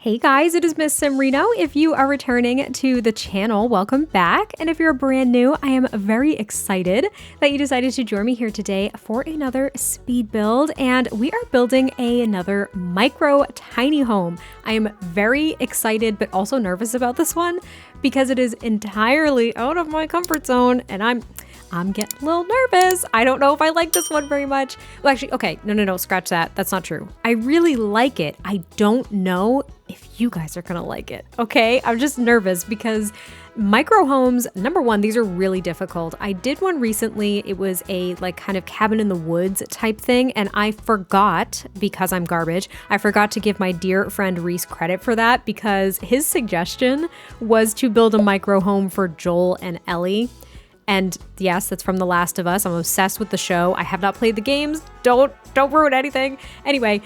Hey guys, it is MissSimReno. If you are returning to the channel, welcome back. And if you're brand new, I am very excited that you decided to join me here today for another speed build. And we are building another micro tiny home. I am very excited, but also nervous about this one because it is entirely out of my comfort zone and I'm getting a little nervous. I don't know if I like this one very much. Well, actually, okay, no, scratch that. That's not true. I really like it. I don't know if you guys are gonna like it, okay? I'm just nervous because micro homes, number one, these are really difficult. I did one recently. It was a like kind of cabin in the woods type thing, and I forgot, because I'm garbage, I forgot to give my dear friend Reese credit for that because his suggestion was to build a micro home for Joel and Ellie. And yes, that's from The Last of Us. I'm obsessed with the show. I have not played the games. Don't ruin anything. Anyway,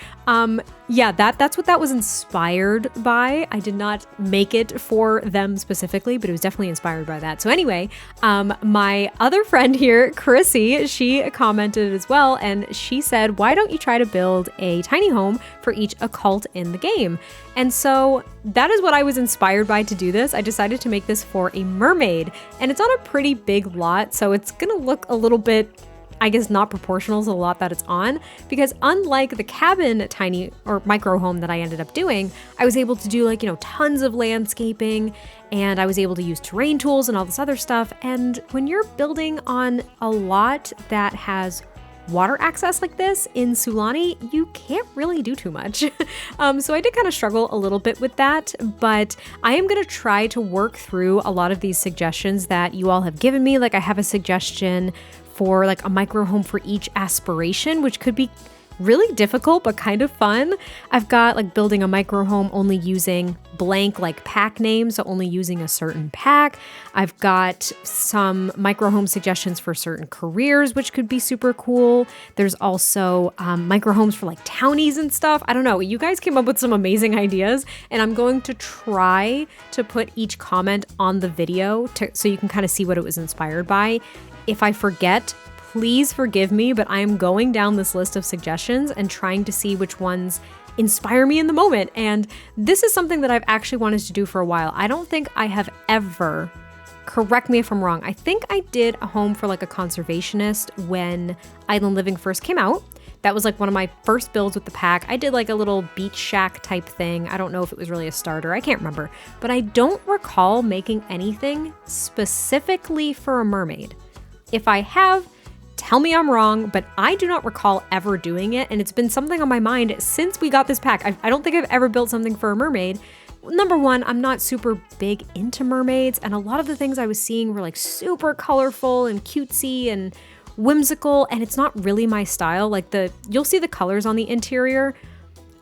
yeah, that's what that was inspired by. I did not make it for them specifically, but it was definitely inspired by that. So anyway, my other friend here, Chrissy, she commented as well, and she said, why don't you try to build a tiny home for each occult in the game? And so that is what I was inspired by to do this. I decided to make this for a mermaid, and it's on a pretty big lot, so it's gonna look a little bit, I guess, not proportional to the lot that it's on, because unlike the cabin tiny or micro home that I ended up doing, I was able to do like, tons of landscaping, and I was able to use terrain tools and all this other stuff. And when you're building on a lot that has water access like this in Sulani, you can't really do too much. So I did kind of struggle a little bit with that, but I am going to try to work through a lot of these suggestions that you all have given me. Like I have a suggestion for like a micro home for each aspiration, which could be really difficult, but kind of fun. I've got like building a micro home only using blank like pack names, so only using a certain pack. I've got some micro home suggestions for certain careers, which could be super cool. There's also micro homes for like townies and stuff. I don't know. You guys came up with some amazing ideas, and I'm going to try to put each comment on the video so you can kind of see what it was inspired by. If I forget, please forgive me, but I am going down this list of suggestions and trying to see which ones inspire me in the moment. And this is something that I've actually wanted to do for a while. I don't think I have ever, correct me if I'm wrong, I think I did a home for like a conservationist when Island Living first came out. That was like one of my first builds with the pack. I did like a little beach shack type thing. I don't know if it was really a starter. I can't remember. But I don't recall making anything specifically for a mermaid. If I have, tell me I'm wrong, but I do not recall ever doing it, and it's been something on my mind since we got this pack. I don't think I've ever built something for a mermaid. Number one, I'm not super big into mermaids, and a lot of the things I was seeing were like super colorful and cutesy and whimsical, and it's not really my style. Like you'll see the colors on the interior.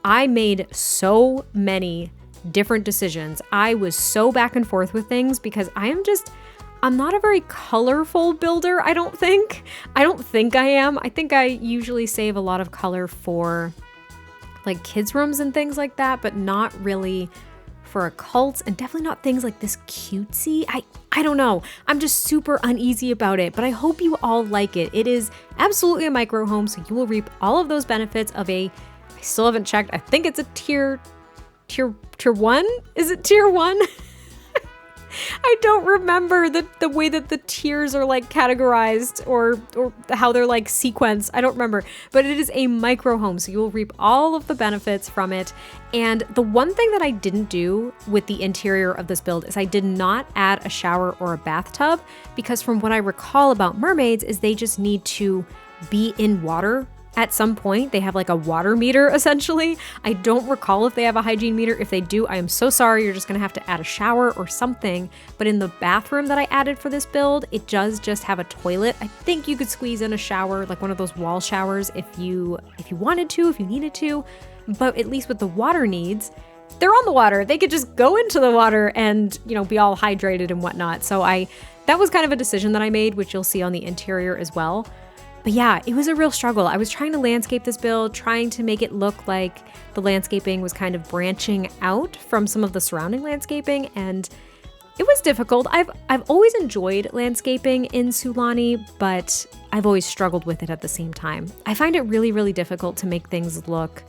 I made so many different decisions. I was so back and forth with things because I'm not a very colorful builder, I don't think. I don't think I am. I think I usually save a lot of color for like kids' rooms and things like that, but not really for occults, and definitely not things like this cutesy. I don't know. I'm just super uneasy about it, but I hope you all like it. It is absolutely a micro home, so you will reap all of those benefits of I still haven't checked. I think it's a tier 1? Is it tier 1? I don't remember the way that the tiers are like categorized or how they're like sequenced. I don't remember, but it is a micro home, so you will reap all of the benefits from it. And the one thing that I didn't do with the interior of this build is I did not add a shower or a bathtub, because from what I recall about mermaids is they just need to be in water. At some point, they have like a water meter, essentially. I don't recall if they have a hygiene meter. If they do, I am so sorry. You're just gonna have to add a shower or something. But in the bathroom that I added for this build, it does just have a toilet. I think you could squeeze in a shower, like one of those wall showers if you wanted to, if you needed to. But at least with the water needs, they're on the water. They could just go into the water and, be all hydrated and whatnot. So that was kind of a decision that I made, which you'll see on the interior as well. But yeah, it was a real struggle. I was trying to landscape this build, trying to make it look like the landscaping was kind of branching out from some of the surrounding landscaping, and it was difficult. I've always enjoyed landscaping in Sulani, but I've always struggled with it at the same time. I find it really, really difficult to make things look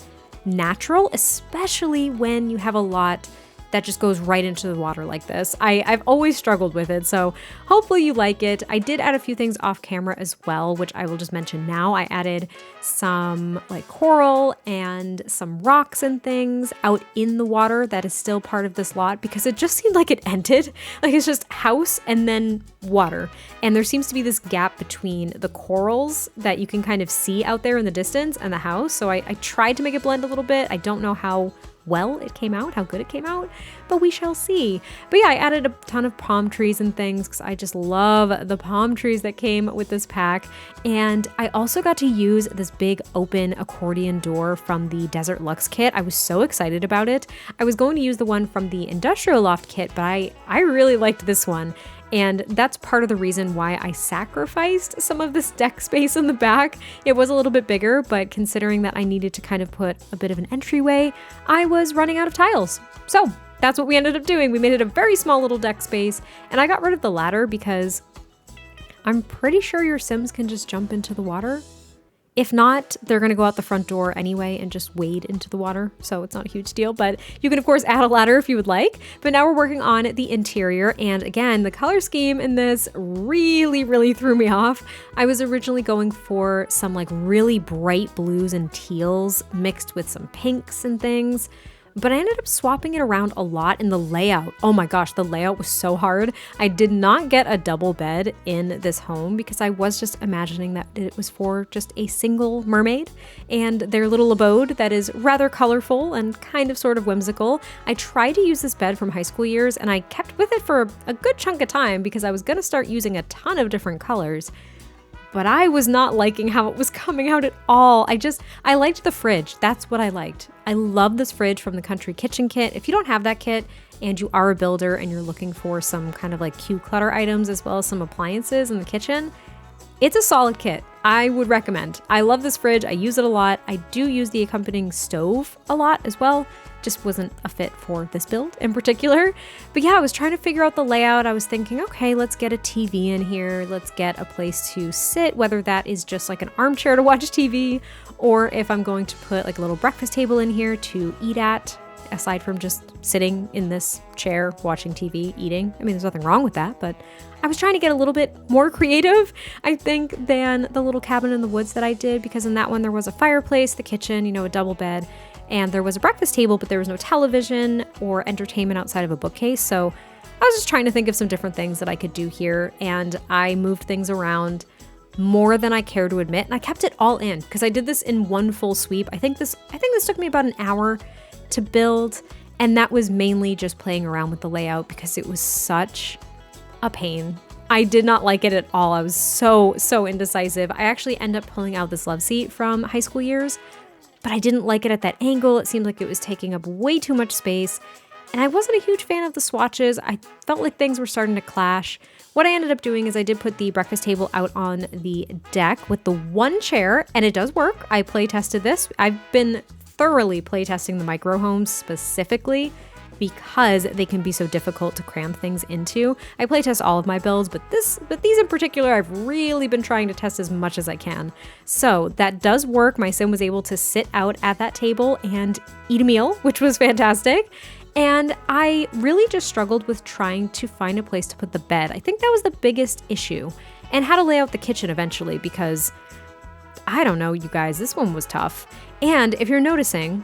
natural, especially when you have a lot that just goes right into the water like this. I've always struggled with it, so hopefully you like it. I did add a few things off camera as well, which I will just mention now. I added some like coral and some rocks and things out in the water that is still part of this lot because it just seemed like it ended. Like it's just house and then water. And there seems to be this gap between the corals that you can kind of see out there in the distance and the house. So I tried to make it blend a little bit. I don't know how well it came out, how good it came out, but we shall see. But yeah, I added a ton of palm trees and things because I just love the palm trees that came with this pack. And I also got to use this big open accordion door from the Desert Luxe kit. I was so excited about it. I was going to use the one from the Industrial Loft kit, but I really liked this one. And that's part of the reason why I sacrificed some of this deck space in the back. It was a little bit bigger, but considering that I needed to kind of put a bit of an entryway, I was running out of tiles. So that's what we ended up doing. We made it a very small little deck space, and I got rid of the ladder because I'm pretty sure your Sims can just jump into the water. If not, they're going to go out the front door anyway and just wade into the water, so it's not a huge deal, but you can of course add a ladder if you would like. But now we're working on the interior, and again, the color scheme in this really threw me off. I was originally going for some like really bright blues and teals mixed with some pinks and things, but I ended up swapping it around a lot in the layout. Oh my gosh, the layout was so hard. I did not get a double bed in this home because I was just imagining that it was for just a single mermaid and their little abode that is rather colorful and kind of sort of whimsical. I tried to use this bed from high school years and I kept with it for a good chunk of time because I was gonna start using a ton of different colors. But I was not liking how it was coming out at all. I liked the fridge. That's what I liked. I love this fridge from the Country Kitchen kit. If you don't have that kit and you are a builder and you're looking for some kind of like cute clutter items as well as some appliances in the kitchen, it's a solid kit. I would recommend. I love this fridge. I use it a lot. I do use the accompanying stove a lot as well. Just wasn't a fit for this build in particular. But yeah, I was trying to figure out the layout. I was thinking, okay, let's get a TV in here. Let's get a place to sit, whether that is just like an armchair to watch TV, or if I'm going to put like a little breakfast table in here to eat at, aside from just sitting in this chair, watching TV, eating. I mean, there's nothing wrong with that, but I was trying to get a little bit more creative, I think, than the little cabin in the woods that I did, because in that one there was a fireplace, the kitchen, you know, a double bed, and there was a breakfast table, but there was no television or entertainment outside of a bookcase. So I was just trying to think of some different things that I could do here, and I moved things around more than I care to admit, and I kept it all in because I did this in one full sweep. I think this took me about an hour to build, and that was mainly just playing around with the layout because it was such a pain. I did not like it at all. I was so indecisive. I actually ended up pulling out this love seat from high school years, but I didn't like it at that angle. It seemed like it was taking up way too much space, and I wasn't a huge fan of the swatches. I felt like things were starting to clash. What I ended up doing is I did put the breakfast table out on the deck with the one chair, and it does work. I play tested this. I've been thoroughly playtesting the micro homes specifically because they can be so difficult to cram things into. I playtest all of my builds, but these in particular, I've really been trying to test as much as I can. So that does work. My sim was able to sit out at that table and eat a meal, which was fantastic. And I really just struggled with trying to find a place to put the bed. I think that was the biggest issue, and how to lay out the kitchen eventually, because I don't know, you guys, this one was tough. And if you're noticing,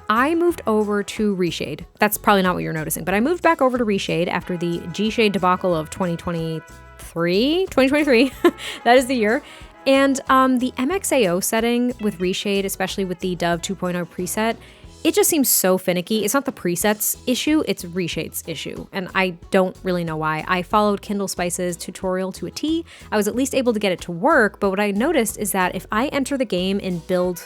I moved over to Reshade. That's probably not what you're noticing, but I moved back over to Reshade after the G-Shade debacle of 2023. That is the year. And the MXAO setting with Reshade, especially with the Dove 2.0 preset, it just seems so finicky. It's not the presets issue, it's Reshade's issue. And I don't really know why. I followed Kindle Spice's tutorial to a T. I was at least able to get it to work, but what I noticed is that if I enter the game in build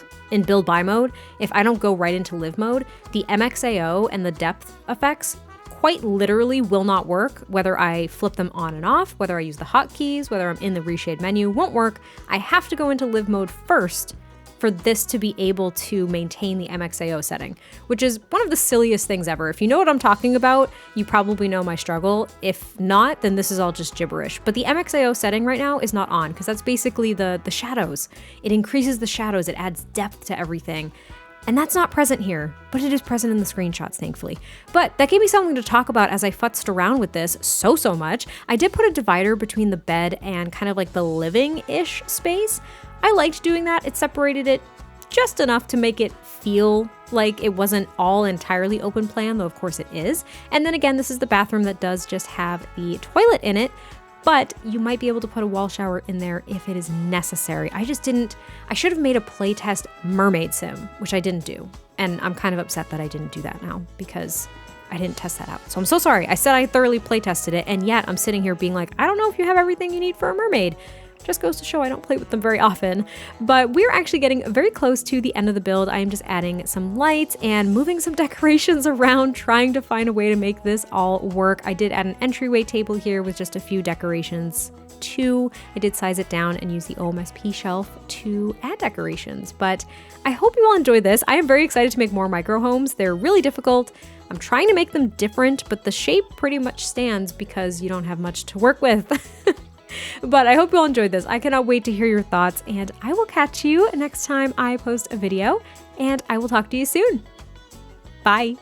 by mode, if I don't go right into live mode, the MXAO and the depth effects quite literally will not work, whether I flip them on and off, whether I use the hotkeys, whether I'm in the Reshade menu, won't work. I have to go into live mode first for this to be able to maintain the MXAO setting, which is one of the silliest things ever. If you know what I'm talking about, you probably know my struggle. If not, then this is all just gibberish. But the MXAO setting right now is not on because that's basically the shadows. It increases the shadows, it adds depth to everything. And that's not present here, but it is present in the screenshots, thankfully. But that gave me something to talk about as I futzed around with this so much. I did put a divider between the bed and kind of like the living-ish space. I liked doing that. It separated it just enough to make it feel like it wasn't all entirely open plan, though of course it is. And then again, this is the bathroom that does just have the toilet in it, but you might be able to put a wall shower in there if it is necessary. I should have made a playtest mermaid sim, which I didn't do. And I'm kind of upset that I didn't do that now because I didn't test that out. So I'm so sorry. I said I thoroughly playtested it, and yet I'm sitting here being like, I don't know if you have everything you need for a mermaid. Just goes to show I don't play with them very often. But we're actually getting very close to the end of the build. I am just adding some lights and moving some decorations around, trying to find a way to make this all work. I did add an entryway table here with just a few decorations too. I did size it down and use the OMSP shelf to add decorations. But I hope you all enjoyed this. I am very excited to make more micro homes. They're really difficult. I'm trying to make them different, but the shape pretty much stands because you don't have much to work with. But I hope you all enjoyed this. I cannot wait to hear your thoughts, and I will catch you next time I post a video, and I will talk to you soon. Bye.